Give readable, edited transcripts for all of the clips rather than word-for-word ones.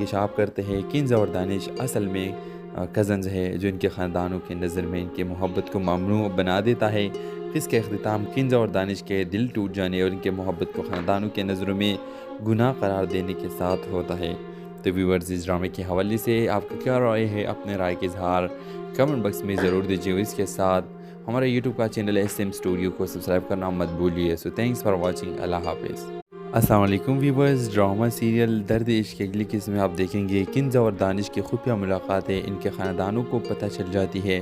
انکشاف کرتے ہیں کنزا اور دانش اصل میں کزنز ہے، جو ان کے خاندانوں کے نظر میں ان کی محبت کو ممنوع بنا دیتا ہے۔ اس کا اختتام کنزا اور دانش کے دل ٹوٹ جانے اور ان کے محبت کو خاندانوں کے نظروں میں گناہ قرار دینے کے ساتھ ہوتا ہے۔ تو ویورز، اس ڈرامے کے حوالے سے آپ کا کیا رائے ہے؟ اپنے رائے کا اظہار کمنٹ باکس میں ضرور دیجیے۔ اس کے ساتھ ہمارے یوٹیوب کا چینل SM اسٹوڈیو کو سبسکرائب کرنا مت بھولیے۔ سو تھینکس فار واچنگ۔ اللہ حافظ۔ السلام علیکم ویورز، ڈرامہ سیریل درد عشق کی اگلی قسم میں آپ دیکھیں گے کنزا اور دانش کی خفیہ ملاقاتیں ان کے خاندانوں کو پتہ چل جاتی ہے،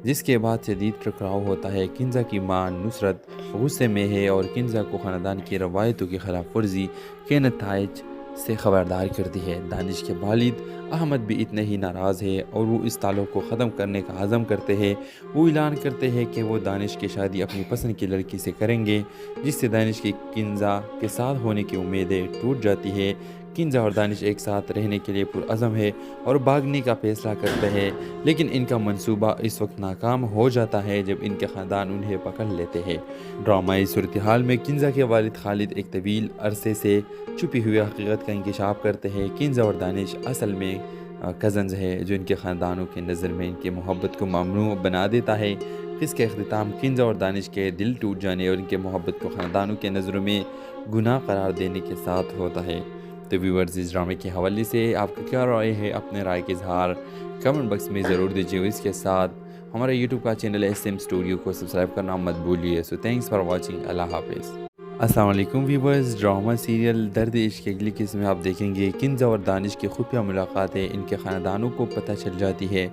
جس کے بعد شدید ٹکراؤ ہوتا ہے۔ کنزا کی ماں نصرت غصے میں ہے اور کنزا کو خاندان کی روایتوں کی خلاف ورزی کے نتائج سے خبردار کرتی ہے۔ دانش کے والد احمد بھی اتنے ہی ناراض ہے اور وہ اس تعلق کو ختم کرنے کا عزم کرتے ہیں۔ وہ اعلان کرتے ہیں کہ وہ دانش کی شادی اپنی پسند کی لڑکی سے کریں گے، جس سے دانش کی کنزا کے ساتھ ہونے کی امیدیں ٹوٹ جاتی ہے۔ کنزا اور دانش ایک ساتھ رہنے کے لیے پرعزم ہے اور بھاگنے کا فیصلہ کرتے ہیں، لیکن ان کا منصوبہ اس وقت ناکام ہو جاتا ہے جب ان کے خاندان انہیں پکڑ لیتے ہیں۔ ڈرامائی صورتحال میں کنزا کے والد خالد ایک طویل عرصے سے چھپی ہوئی حقیقت کا انکشاف کرتے ہیں۔ کنزا اور دانش اصل میں کزنز ہے، جو ان کے خاندانوں کے نظر میں ان کی محبت کو ممنوع بنا دیتا ہے۔ اس کا اختتام کنزا اور دانش کے دل ٹوٹ جانے اور ان کے محبت کو خاندانوں کے نظروں میں گناہ قرار دینے کے ساتھ ہوتا ہے۔ تو ویورز، اس ڈرامے کے حوالے سے آپ کا کیا رائے ہے؟ اپنے رائے کا اظہار کمنٹ باکس میں ضرور دیجیے۔ اس کے ساتھ ہمارے یوٹیوب کا چینل SM اسٹوڈیو کو سبسکرائب کرنا مت بھولیے۔ سو تھینکس فار واچنگ۔ اللہ حافظ۔ السلام علیکم ویورز، ڈرامہ سیریل درد عشق کی اگلی قسم میں آپ دیکھیں گے کنزا اور دانش کی خفیہ ملاقاتیں ان کے خاندانوں کو پتہ چل جاتی ہے،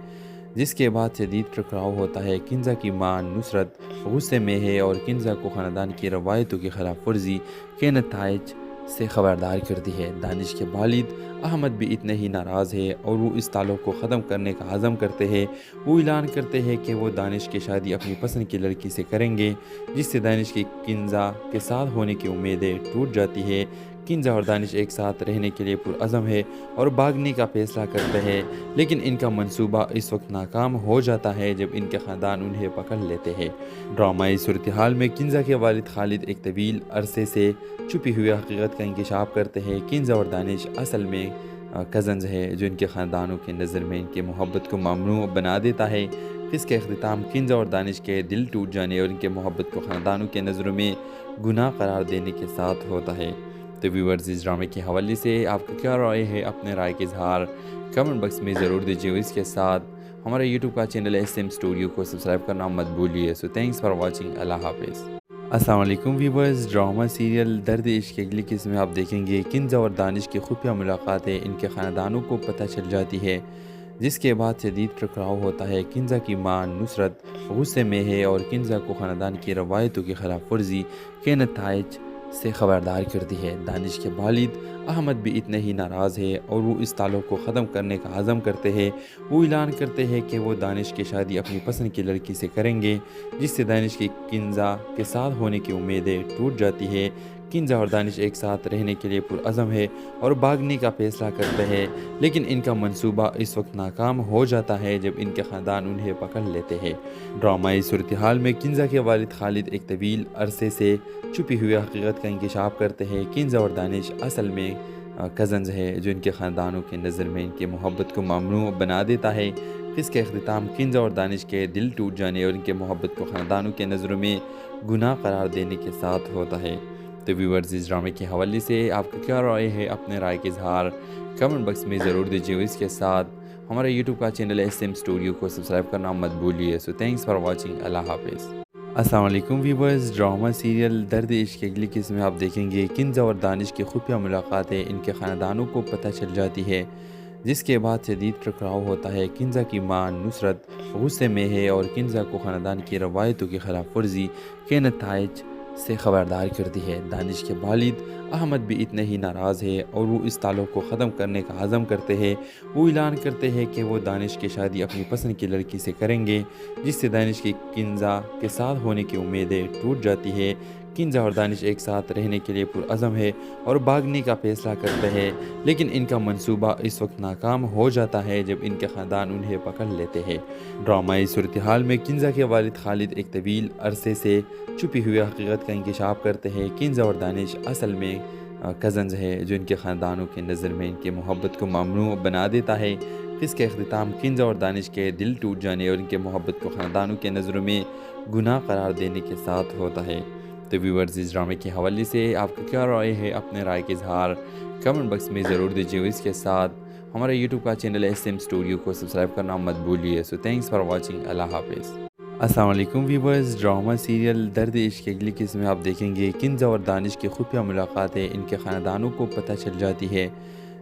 جس کے بعد شدید ٹکراؤ ہوتا ہے۔ کنزا کی ماں نصرت غصے میں ہے اور کنزا کو خاندان کی روایتوں کی خلاف ورزی کے نتائج سے خبردار کرتی ہے۔ دانش کے والد احمد بھی اتنے ہی ناراض ہے اور وہ اس تعلق کو ختم کرنے کا عزم کرتے ہیں۔ وہ اعلان کرتے ہیں کہ وہ دانش کی شادی اپنی پسند کی لڑکی سے کریں گے، جس سے دانش کی کنزا کے ساتھ ہونے کی امیدیں ٹوٹ جاتی ہے۔ کنزا اور دانش ایک ساتھ رہنے کے لیے پرعزم ہے اور بھاگنے کا فیصلہ کرتے ہیں، لیکن ان کا منصوبہ اس وقت ناکام ہو جاتا ہے جب ان کے خاندان انہیں پکڑ لیتے ہیں۔ ڈرامائی صورتحال میں کنزا کے والد خالد ایک طویل عرصے سے چھپی ہوئی حقیقت کا انکشاف کرتے ہیں۔ کنزا اور دانش اصل میں کزنز ہے، جو ان کے خاندانوں کے نظر میں ان کی محبت کو ممنوع بنا دیتا ہے۔ اس کا اختتام کنزا اور دانش کے دل ٹوٹ جانے اور ان کے محبت کو خاندانوں کے نظروں میں گناہ قرار دینے کے ساتھ ہوتا ہے۔ تو ویورز، اس ڈرامے کے حوالے سے آپ کا کیا رائے ہے؟ اپنے رائے کا اظہار کمنٹ باکس میں ضرور دیجیے۔ اس کے ساتھ ہمارے یوٹیوب کا چینل SM اسٹوڈیو کو سبسکرائب کرنا مت بھولیے۔ سو تھینکس فار واچنگ۔ اللہ حافظ۔ السلام علیکم ویورز، ڈرامہ سیریل درد عشق کی اگلی قسم میں آپ دیکھیں گے کنزا اور دانش کی خفیہ ملاقاتیں ان کے خاندانوں کو پتہ چل جاتی ہے، جس کے بعد شدید ٹکراؤ ہوتا ہے۔ کنزا کی ماں نصرت غصے میں ہے اور کنزا کو خاندان کی روایتوں کی خلاف ورزی کے نتائج سے خبردار کرتی ہے۔ دانش کے والد احمد بھی اتنے ہی ناراض ہے اور وہ اس تعلق کو ختم کرنے کا عزم کرتے ہیں۔ وہ اعلان کرتے ہیں کہ وہ دانش کی شادی اپنی پسند کی لڑکی سے کریں گے، جس سے دانش کی کنزا کے ساتھ ہونے کی امیدیں ٹوٹ جاتی ہے۔ کنزا اور دانش ایک ساتھ رہنے کے لیے پرعزم ہے اور بھاگنے کا فیصلہ کرتے ہیں، لیکن ان کا منصوبہ اس وقت ناکام ہو جاتا ہے جب ان کے خاندان انہیں پکڑ لیتے ہیں۔ ڈرامائی صورتحال میں کنزا کے والد خالد ایک طویل عرصے سے چھپی ہوئی حقیقت کا انکشاف کرتے ہیں۔ کنزا اور دانش اصل میں کزنز ہے، جو ان کے خاندانوں کے نظر میں ان کی محبت کو ممنوع بنا دیتا ہے۔ اس کا اختتام کنزا اور دانش کے دل ٹوٹ جانے اور ان کے محبت کو خاندانوں کے نظروں میں گناہ قرار دینے کے ساتھ ہوتا ہے۔ تو ویورز، اس ڈرامے کے حوالے سے آپ کا کیا رائے ہے؟ اپنے رائے کا اظہار کمنٹ باکس میں ضرور دیجیے۔ اس کے ساتھ ہمارے یوٹیوب کا چینل SM اسٹوڈیو کو سبسکرائب کرنا مت بھولیے۔ سو تھینکس فار واچنگ۔ اللہ حافظ۔ السلام علیکم ویورز، ڈرامہ سیریل درد عشق کی اگلی قسم میں آپ دیکھیں گے کنزا اور دانش کی خفیہ ملاقاتیں ان کے خاندانوں کو پتہ چل جاتی ہے، جس کے بعد شدید ٹکراؤ ہوتا ہے۔ کنزا کی ماں نصرت غصے میں ہے اور کنزا کو خاندان کی روایتوں کی خلاف ورزی کے نتائج سے خبردار کرتی ہے۔ دانش کے والد احمد بھی اتنے ہی ناراض ہے اور وہ اس تعلق کو ختم کرنے کا عزم کرتے ہیں۔ وہ اعلان کرتے ہیں کہ وہ دانش کی شادی اپنی پسند کی لڑکی سے کریں گے، جس سے دانش کی کنزا کے ساتھ ہونے کی امیدیں ٹوٹ جاتی ہے۔ کنزا اور دانش ایک ساتھ رہنے کے لیے پرعزم ہے اور بھاگنے کا فیصلہ کرتے ہیں، لیکن ان کا منصوبہ اس وقت ناکام ہو جاتا ہے جب ان کے خاندان انہیں پکڑ لیتے ہیں۔ ڈرامائی صورتحال میں کنزا کے والد خالد ایک طویل عرصے سے چھپی ہوئی حقیقت کا انکشاف کرتے ہیں۔ کنزا اور دانش اصل میں کزنز ہے جو ان کے خاندانوں کے نظر میں ان کی محبت کو ممنوع بنا دیتا ہے، اس کا اختتام کنز اور دانش کے دل ٹوٹ جانے اور ان کے محبت کو خاندانوں کے نظروں میں گناہ قرار دینے کے ساتھ ہوتا ہے۔ تو ویورز، اس ڈرامے کے حوالے سے آپ کا کیا رائے ہے؟ اپنے رائے کا اظہار کمنٹ باکس میں ضرور دیجیے۔ اس کے ساتھ ہمارے یوٹیوب کا چینل SM اسٹوڈیو کو سبسکرائب کرنا مت بھولیے۔ سو تھینکس فار واچنگ۔ اللہ حافظ۔ السلام علیکم ویورز، ڈرامہ سیریل درد عشق کی اگلی قسط میں آپ دیکھیں گے کنز اور دانش کی خفیہ ملاقات ہے، ان کے خاندانوں کو پتہ چل جاتی ہے،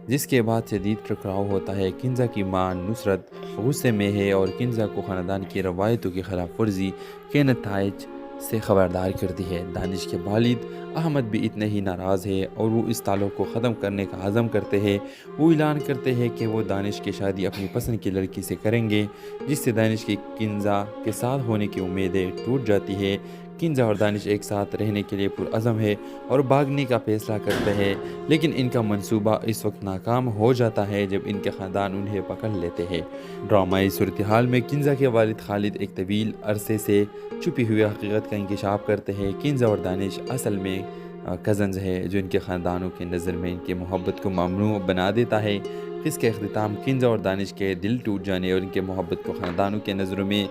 جس کے بعد شدید ٹکراؤ ہوتا ہے۔ کنزا کی ماں نصرت غصے میں ہے اور کنزا کو خاندان کی روایتوں کی خلاف ورزی کے نتائج سے خبردار کرتی ہے۔ دانش کے والد احمد بھی اتنے ہی ناراض ہے اور وہ اس تعلق کو ختم کرنے کا عزم کرتے ہیں۔ وہ اعلان کرتے ہیں کہ وہ دانش کی شادی اپنی پسند کی لڑکی سے کریں گے، جس سے دانش کی کنزا کے ساتھ ہونے کی امیدیں ٹوٹ جاتی ہے۔ کنزا اور دانش ایک ساتھ رہنے کے لیے پرعزم ہے اور بھاگنے کا فیصلہ کرتے ہیں، لیکن ان کا منصوبہ اس وقت ناکام ہو جاتا ہے جب ان کے خاندان انہیں پکڑ لیتے ہیں۔ ڈرامائی صورتحال میں کنزا کے والد خالد ایک طویل عرصے سے چھپی ہوئی حقیقت کا انکشاف کرتے ہیں۔ کنزا اور دانش اصل میں کزنز ہے جو ان کے خاندانوں کے نظر میں ان کی محبت کو ممنوع بنا دیتا ہے۔ اس کا اختتام کنزا اور دانش کے دل ٹوٹ جانے اور ان کے محبت کو خاندانوں کے نظروں میں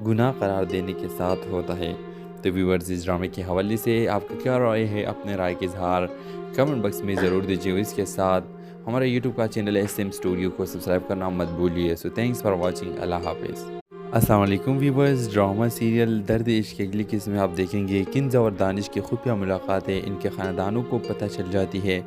گناہ قرار دینے کے ساتھ ہوتا ہے۔ تو ویورز، اس ڈرامے کے حوالے سے آپ کا کیا رائے ہے؟ اپنے رائے کا اظہار کمنٹ باکس میں ضرور دیجیے۔ اس کے ساتھ ہمارے یوٹیوب کا چینل SM اسٹوڈیو کو سبسکرائب کرنا مت بھولیے۔ سو تھینکس فار واچنگ۔ اللہ حافظ۔ السلام علیکم ویورز، ڈرامہ سیریل درد عشق کی اگلی قسط میں آپ دیکھیں گے کنزا اور دانش کی خفیہ ملاقات ہے، ان کے خاندانوں کو پتہ چل جاتی ہے،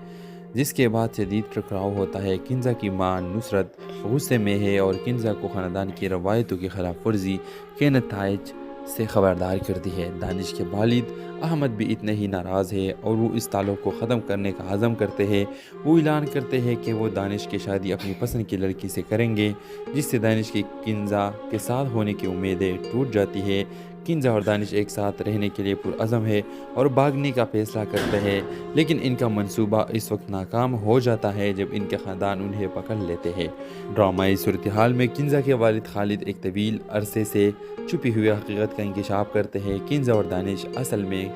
جس کے بعد شدید ٹکراؤ ہوتا ہے۔ کنزا کی ماں نصرت غصے میں ہے اور کنزا کو خاندان کی روایتوں کی خلاف ورزی کے نتائج سے خبردار کرتی ہے۔ دانش کے والد احمد بھی اتنے ہی ناراض ہے اور وہ اس تعلق کو ختم کرنے کا عزم کرتے ہیں۔ وہ اعلان کرتے ہیں کہ وہ دانش کی شادی اپنی پسند کی لڑکی سے کریں گے، جس سے دانش کی کنزا کے ساتھ ہونے کی امیدیں ٹوٹ جاتی ہے۔ کنزا اور دانش ایک ساتھ رہنے کے لیے پرعزم ہے اور بھاگنے کا فیصلہ کرتے ہیں، لیکن ان کا منصوبہ اس وقت ناکام ہو جاتا ہے جب ان کے خاندان انہیں پکڑ لیتے ہیں۔ ڈرامائی صورتحال میں کنزا کے والد خالد ایک طویل عرصے سے چھپی ہوئی حقیقت کا انکشاف کرتے ہیں۔ کنزا اور دانش اصل میں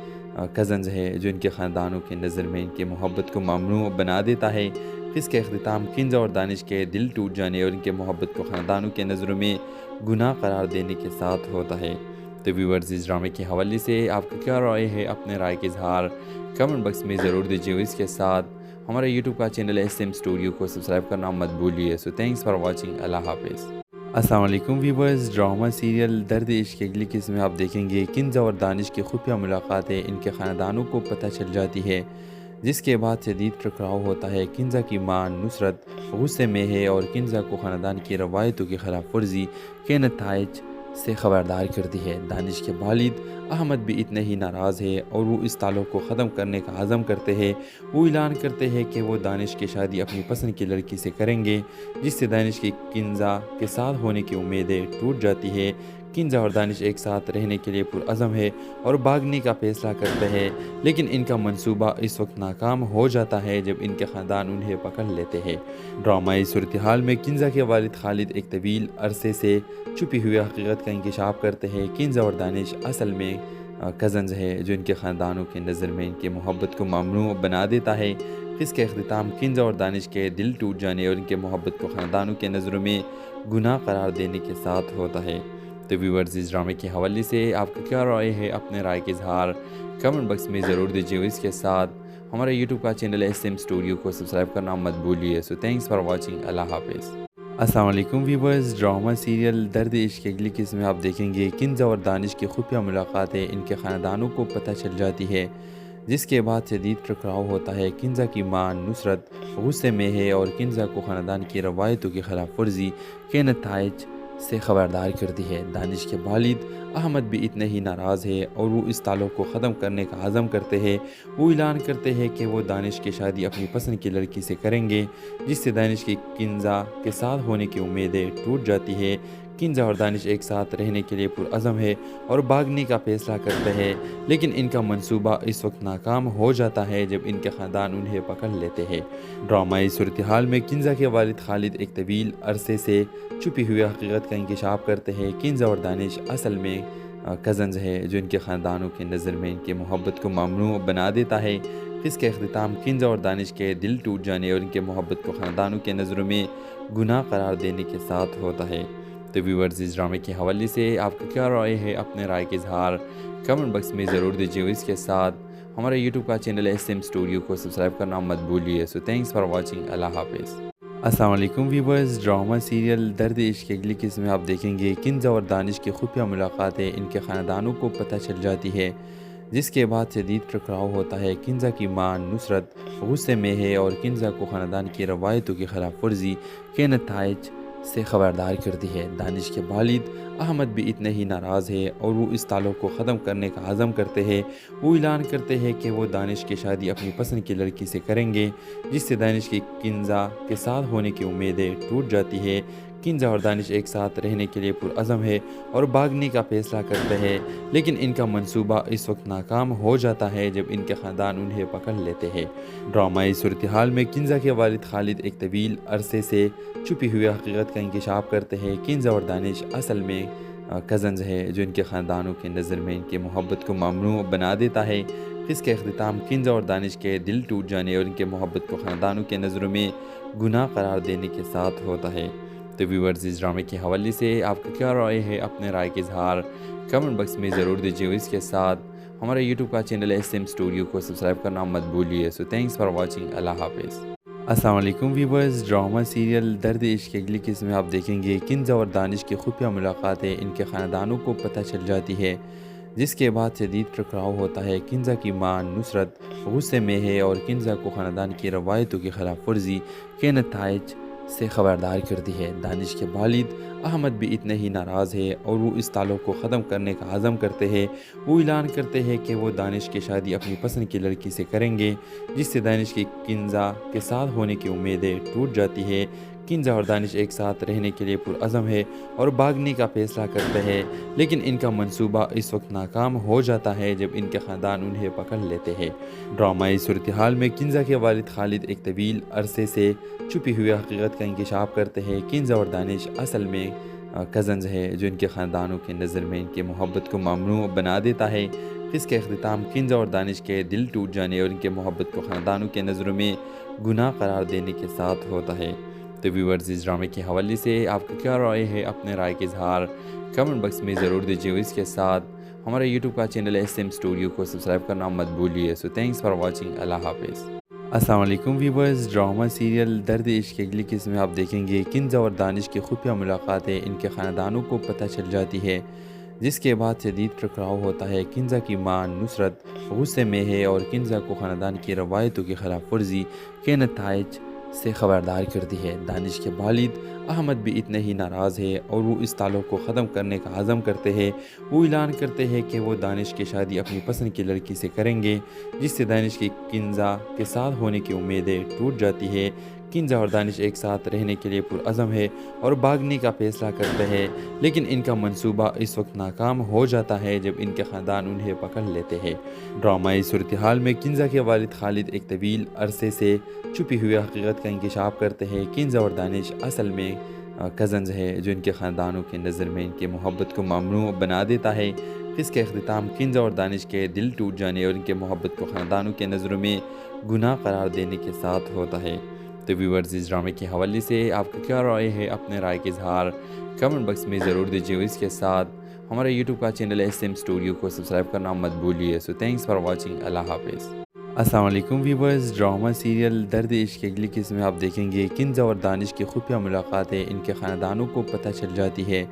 کزنز ہے جو ان کے خاندانوں کے نظر میں ان کی محبت کو ممنوع بنا دیتا ہے۔ اس کا اختتام کنزا اور دانش کے دل ٹوٹ جانے اور ان کے محبت کو خاندانوں کے نظروں میں گناہ قرار دینے کے ساتھ ہوتا ہے۔ تو ویورز، اس ڈرامے کے حوالے سے آپ کا کیا رائے ہے؟ اپنے رائے کا اظہار کمنٹ باکس میں ضرور دیجیے۔ اس کے ساتھ ہمارے یوٹیوب کا چینل SM اسٹوڈیو کو سبسکرائب کرنا مت بھولیے۔ سو تھینکس فار واچنگ۔ اللہ حافظ۔ السلام علیکم ویورز، ڈرامہ سیریل درد عشق کی اگلی قسط میں آپ دیکھیں گے کنزا اور دانش کی خفیہ ملاقات ہے، ان کے خاندانوں کو پتہ چل جاتی ہے، جس کے بعد شدید ٹکراؤ ہوتا ہے۔ کنزا کی ماں نصرت غصے میں ہے اور کنزا کو خاندان کی روایتوں کی خلاف ورزی کے نتائج سے خبردار کرتی ہے۔ دانش کے والد احمد بھی اتنے ہی ناراض ہے اور وہ اس تعلق کو ختم کرنے کا عزم کرتے ہیں۔ وہ اعلان کرتے ہیں کہ وہ دانش کی شادی اپنی پسند کی لڑکی سے کریں گے، جس سے دانش کی کنزا کے ساتھ ہونے کی امیدیں ٹوٹ جاتی ہے۔ کنزا اور دانش ایک ساتھ رہنے کے لیے پرعزم ہے اور بھاگنے کا فیصلہ کرتے ہیں، لیکن ان کا منصوبہ اس وقت ناکام ہو جاتا ہے جب ان کے خاندان انہیں پکڑ لیتے ہیں۔ ڈرامائی صورتحال میں کنزا کے والد خالد ایک طویل عرصے سے چھپی ہوئی حقیقت کا انکشاف کرتے ہیں۔ کنزا اور دانش اصل میں کزنز ہے جو ان کے خاندانوں کے نظر میں ان کی محبت کو ممنوع بنا دیتا ہے۔ اس کا اختتام کنزا اور دانش کے دل ٹوٹ جانے اور ان کے محبت کو خاندانوں کے نظروں میں گناہ قرار دینے کے ساتھ ہوتا ہے۔ تو ویورز، اس ڈرامے کے حوالے سے آپ کا کیا رائے ہے؟ اپنے رائے کا اظہار کمنٹ باکس میں ضرور دیجیے۔ اس کے ساتھ ہمارے یوٹیوب کا چینل SM اسٹوڈیو کو سبسکرائب کرنا مت بھولیے۔ سو تھینکس فار واچنگ۔ اللہ حافظ۔ السلام علیکم ویورز، ڈرامہ سیریل درد عشق کی اگلی قسط میں آپ دیکھیں گے کنزا اور دانش کی خفیہ ملاقات ہے، ان کے خاندانوں کو پتہ چل جاتی ہے، جس کے بعد شدید ٹکراؤ ہوتا ہے۔ کنزا کی ماں نصرت غصے میں ہے اور کنزا کو خاندان کی روایتوں کی خلاف ورزی کے نتائج سے خبردار کرتی ہے۔ دانش کے والد احمد بھی اتنے ہی ناراض ہے اور وہ اس تعلق کو ختم کرنے کا عزم کرتے ہیں۔ وہ اعلان کرتے ہیں کہ وہ دانش کی شادی اپنی پسند کی لڑکی سے کریں گے، جس سے دانش کی کنزا کے ساتھ ہونے کی امیدیں ٹوٹ جاتی ہے۔ کنزا اور دانش ایک ساتھ رہنے کے لیے پرعزم ہے اور بھاگنے کا فیصلہ کرتے ہیں، لیکن ان کا منصوبہ اس وقت ناکام ہو جاتا ہے جب ان کے خاندان انہیں پکڑ لیتے ہیں۔ ڈرامائی صورتحال میں کنزا کے والد خالد ایک طویل عرصے سے چھپی ہوئی حقیقت کا انکشاف کرتے ہیں۔ کنزا اور دانش اصل میں کزنز ہے جو ان کے خاندانوں کے نظر میں ان کی محبت کو ممنوع بنا دیتا ہے۔ جس کا اختتام کنزا اور دانش کے دل ٹوٹ جانے اور ان کے محبت کو خاندانوں کے نظروں میں گناہ قرار دینے کے ساتھ ہوتا ہے۔ تو ویورز، اس ڈرامے کے حوالے سے آپ کا کیا رائے ہے؟ اپنے رائے کا اظہار کمنٹ باکس میں ضرور دیجیے، اور اس کے ساتھ ہمارے یوٹیوب کا چینل SM اسٹوڈیو کو سبسکرائب کرنا مت بھولیے۔ سو تھینکس فار واچنگ، اللہ حافظ۔ السلام علیکم ویورز، ڈرامہ سیریل درد عشق کی اگلی قسم میں آپ دیکھیں گے کنزا اور دانش کی خفیہ ملاقاتیں ان کے خاندانوں کو پتہ چل جاتی ہے، جس کے بعد شدید ٹکراؤ ہوتا ہے۔ کنزا کی ماں نصرت غصے میں ہے اور کنزا کو خاندان کی روایتوں کی خلاف ورزی کے نتائج سے خبردار کرتی ہے۔ دانش کے والد احمد بھی اتنے ہی ناراض ہے اور وہ اس تعلق کو ختم کرنے کا عزم کرتے ہیں۔ وہ اعلان کرتے ہیں کہ وہ دانش کی شادی اپنی پسند کی لڑکی سے کریں گے، جس سے دانش کی کنزا کے ساتھ ہونے کی امیدیں ٹوٹ جاتی ہے۔ کنزا اور دانش ایک ساتھ رہنے کے لیے پرعزم ہے اور بھاگنے کا فیصلہ کرتے ہیں، لیکن ان کا منصوبہ اس وقت ناکام ہو جاتا ہے جب ان کے خاندان انہیں پکڑ لیتے ہیں۔ ڈرامائی صورتحال میں کنزا کے والد خالد ایک طویل عرصے سے چھپی ہوئی حقیقت کا انکشاف کرتے ہیں۔ کنزا اور دانش اصل میں کزنز ہے، جو ان کے خاندانوں کے نظر میں ان کی محبت کو ممنوع بنا دیتا ہے۔ اس کا اختتام کنزا اور دانش کے دل ٹوٹ جانے اور ان کے محبت کو خاندانوں کے نظروں میں گناہ قرار دینے کے ساتھ ہوتا ہے۔ تو ویورز، اس ڈرامے کے حوالے سے آپ کا کیا رائے ہے؟ اپنے رائے کا اظہار کمنٹ باکس میں ضرور دیجیے، اور اس کے ساتھ ہمارے یوٹیوب کا چینل SM اسٹوڈیو کو سبسکرائب کرنا مت بھولیے۔ سو تھینکس فار واچنگ، اللہ حافظ۔ السلام علیکم ویورز، ڈرامہ سیریل درد عشق کی اگلی قسم میں آپ دیکھیں گے کنزا اور دانش کی خفیہ ملاقاتیں ان کے خاندانوں کو پتہ چل جاتی ہے، جس کے بعد شدید ٹکراؤ ہوتا ہے۔ کنزا کی ماں نصرت غصے میں ہے اور کنزا کو خاندان کی روایتوں کی خلاف ورزی کے نتائج سے خبردار کرتی ہے۔ دانش کے والد احمد بھی اتنے ہی ناراض ہے اور وہ اس تعلق کو ختم کرنے کا عزم کرتے ہیں۔ وہ اعلان کرتے ہیں کہ وہ دانش کی شادی اپنی پسند کی لڑکی سے کریں گے، جس سے دانش کی کنزا کے ساتھ ہونے کی امیدیں ٹوٹ جاتی ہے۔ کنزا اور دانش ایک ساتھ رہنے کے لیے پرعزم ہے اور بھاگنے کا فیصلہ کرتے ہیں، لیکن ان کا منصوبہ اس وقت ناکام ہو جاتا ہے جب ان کے خاندان انہیں پکڑ لیتے ہیں۔ ڈرامائی صورتحال میں کنزا کے والد خالد ایک طویل عرصے سے چھپی ہوئی حقیقت کا انکشاف کرتے ہیں۔ کنزا اور دانش اصل میں کزنز ہے، جو ان کے خاندانوں کے نظر میں ان کی محبت کو ممنوع بنا دیتا ہے۔ اس کا اختتام کنزا اور دانش کے دل ٹوٹ جانے اور ان کے محبت کو خاندانوں کے نظروں میں گناہ قرار دینے کے ساتھ ہوتا ہے۔ تو ویورز، اس ڈرامے کے حوالے سے آپ کا کیا رائے ہے؟ اپنے رائے کا اظہار کمنٹ باکس میں ضرور دیجیے، اور اس کے ساتھ ہمارے یوٹیوب کا چینل SM اسٹوڈیو کو سبسکرائب کرنا مت بھولیے۔ سو تھینکس فار واچنگ، اللہ حافظ۔ السلام علیکم ویورز، ڈرامہ سیریل درد عشق کی اگلی قسم میں آپ دیکھیں گے کنزا اور دانش کی خفیہ ملاقاتیں ان کے خاندانوں کو پتہ چل جاتی ہے، جس کے بعد شدید ٹکراؤ ہوتا ہے۔ کنزا کی ماں نصرت غصے میں ہے اور کنزا کو خاندان کی روایتوں کی خلاف ورزی کے نتائج سے خبردار کرتی ہے۔ دانش کے والد احمد بھی اتنے ہی ناراض ہے اور وہ اس تعلق کو ختم کرنے کا عزم کرتے ہیں۔ وہ اعلان کرتے ہیں کہ وہ دانش کی شادی اپنی پسند کی لڑکی سے کریں گے، جس سے دانش کی کنزا کے ساتھ ہونے کی امیدیں ٹوٹ جاتی ہے۔ کنزا اور دانش ایک ساتھ رہنے کے لیے پرعزم ہے اور بھاگنے کا فیصلہ کرتے ہیں، لیکن ان کا منصوبہ اس وقت ناکام ہو جاتا ہے جب ان کے خاندان انہیں پکڑ لیتے ہیں۔ ڈرامائی صورتحال میں کنزا کے والد خالد ایک طویل عرصے سے چھپی ہوئی حقیقت کا انکشاف کرتے ہیں۔ کنزا اور دانش اصل میں کزنز ہے، جو ان کے خاندانوں کے نظر میں ان کی محبت کو ممنوع بنا دیتا ہے۔ اس کا اختتام کنزا اور دانش کے دل ٹوٹ جانے اور ان کے محبت کو خاندانوں کے نظروں میں گناہ قرار دینے کے ساتھ ہوتا ہے۔ تو ویورز، اس ڈرامے کے حوالے سے آپ کا کیا رائے ہے؟ اپنے رائے کا اظہار کمنٹ باکس میں ضرور دیجیے، اور اس کے ساتھ ہمارے یوٹیوب کا چینل SM اسٹوڈیو کو سبسکرائب کرنا مت بھولیے۔ سو تھینکس فار واچنگ، اللہ حافظ۔ السلام علیکم ویورز، ڈرامہ سیریل درد عشق کی اگلی قسم میں آپ دیکھیں گے کنزا اور دانش کی خفیہ ملاقاتیں ان کے خاندانوں کو پتہ چل جاتی ہے،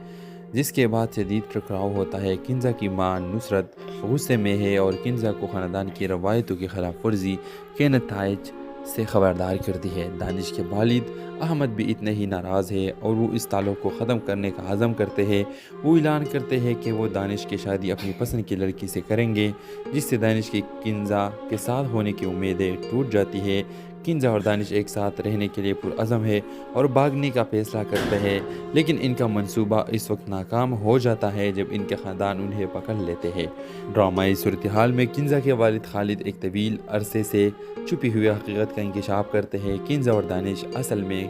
جس کے بعد شدید ٹکراؤ ہوتا ہے۔ کنزا کی ماں نصرت غصے میں ہے اور کنزا کو خاندان کی روایتوں کی خلاف ورزی کے نتائج سے خبردار کرتی ہے۔ دانش کے والد احمد بھی اتنے ہی ناراض ہے اور وہ اس تعلق کو ختم کرنے کا عزم کرتے ہیں۔ وہ اعلان کرتے ہیں کہ وہ دانش کی شادی اپنی پسند کی لڑکی سے کریں گے، جس سے دانش کی کنزا کے ساتھ ہونے کی امیدیں ٹوٹ جاتی ہے۔ کنزا اور دانش ایک ساتھ رہنے کے لیے پرعزم ہے اور بھاگنے کا فیصلہ کرتے ہیں، لیکن ان کا منصوبہ اس وقت ناکام ہو جاتا ہے جب ان کے خاندان انہیں پکڑ لیتے ہیں۔ ڈرامائی صورتحال میں کنزا کے والد خالد ایک طویل عرصے سے چھپی ہوئی حقیقت کا انکشاف کرتے ہیں۔ کنزا اور دانش اصل میں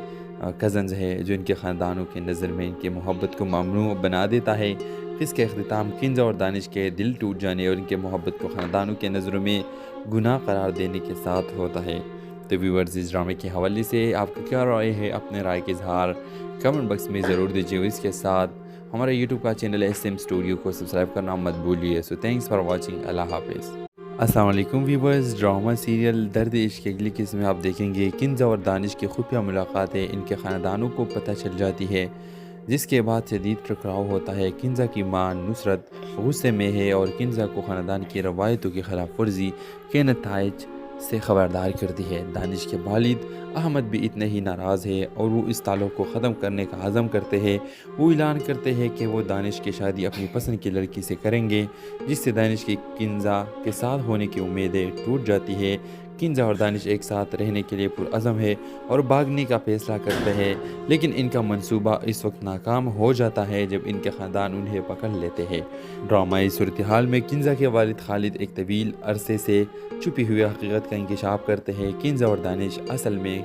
کزنز ہے، جو ان کے خاندانوں کے نظر میں ان کی محبت کو ممنوع بنا دیتا ہے۔ اس کا اختتام کنزا اور دانش کے دل ٹوٹ جانے اور ان کے محبت کو خاندانوں کے نظروں میں گناہ قرار دینے کے ساتھ ہوتا ہے۔ تو ویورز، اس ڈرامے کے حوالے سے آپ کا کیا رائے ہے؟ اپنے رائے کا اظہار کمنٹ باکس میں ضرور دیجیے، اور اس کے ساتھ ہمارے یوٹیوب کا چینل SM اسٹوڈیو کو سبسکرائب کرنا مت بھولیے۔ سو تھینکس فار واچنگ، اللہ حافظ۔ السلام علیکم ویورز، ڈرامہ سیریل درد عشق کی اگلی قسم میں آپ دیکھیں گے کنزا اور دانش کی خفیہ ملاقاتیں ان کے خاندانوں کو پتہ چل جاتی ہے، جس کے بعد شدید ٹکراؤ ہوتا ہے۔ کنزا کی ماں نصرت غصے میں ہے اور کنزا کو خاندان کی روایتوں کی خلاف ورزی کے نتائج سے خبردار کرتی ہے۔ دانش کے والد احمد بھی اتنے ہی ناراض ہے اور وہ اس تعلق کو ختم کرنے کا عزم کرتے ہیں۔ وہ اعلان کرتے ہیں کہ وہ دانش کی شادی اپنی پسند کی لڑکی سے کریں گے، جس سے دانش کی کنزا کے ساتھ ہونے کی امیدیں ٹوٹ جاتی ہے۔ کنزا اور دانش ایک ساتھ رہنے کے لیے پرعزم ہے اور بھاگنے کا فیصلہ کرتے ہیں، لیکن ان کا منصوبہ اس وقت ناکام ہو جاتا ہے جب ان کے خاندان انہیں پکڑ لیتے ہیں۔ ڈرامائی صورتحال میں کنزا کے والد خالد ایک طویل عرصے سے چھپی ہوئی حقیقت کا انکشاف کرتے ہیں۔ کنزا اور دانش اصل میں